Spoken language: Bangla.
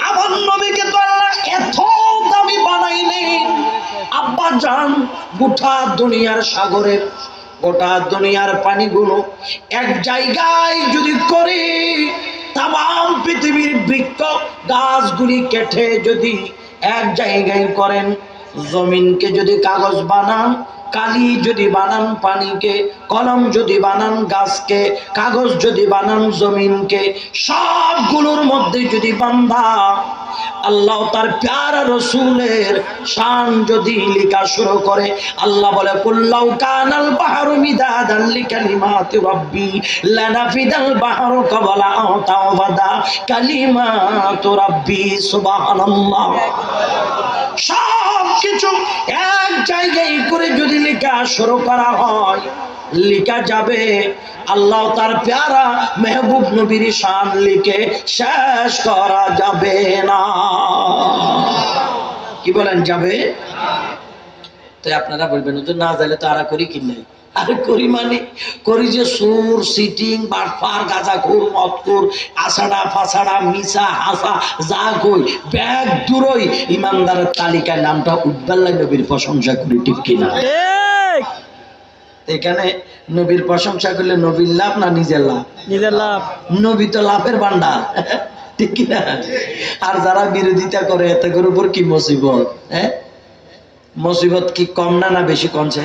আমার নবীকে তো আল্লাহ এত দামি বানাইলেন। আব্বা জান গোটা দুনিয়ার সাগরের গোটা দুনিয়ার পানিগুলো এক জায়গায় যদি করে, তাম পৃথিবীর বৃক্ষ গাছগুলি কেটে যদি এক জায়গায় করেন, জমিনকে যদি কাগজ বানান, কালি যদি বানান পানিকে, কলম যদি বানান গাছকে, কাগজ যদি বানান জমিনকে, সবগুলোর মধ্যে যদি বান্দা আল্লাহ তার প্যারা রসুলের শান যদি লেখা শুরু করে, আল্লাহ বলে কুল্লাউ কানাল বাহরু মিদাদান লিকালিমাতি রাব্বি লানাফিদাল বাহরু ক্বাবলা আন তাওবাদা কালিমাতু রাব্বি। সুবহানাল্লাহ। সব কিছু এক জায়গায় করে যদি লেখা শুরু করা হয়, লেখা যাবে। আল্লাহ তার প্যারা মেহবুব নবীর শান লিখে শেষ করা যাবে না। কি বলেন, যাবে? তো আপনারা বলবেন তো না যাইলে তো আরা করি কিনে। আরে করি মানে করি যে সুর সিটিং বাটপার গাঁজাখোর মদখোর আসাড়া ফাসাড়া মিশা হাসা যা কই ব্যাগ দূরই ইমানদারের তালিকায় নামটা উঠবার নবীর প্রশংসা করি, ঠিক কিনা? এখানে নবীর প্রশংসা করলে নবীর লাভ না নিজের লাভ? নিজের লাভ। নবী তো লাভের ভান্ডার, ঠিক কিনা? আর যারা বিরোধিতা করে এতে করে উপর কি মুসিবত, মুসিবত কি কম না না বেশি কমছে?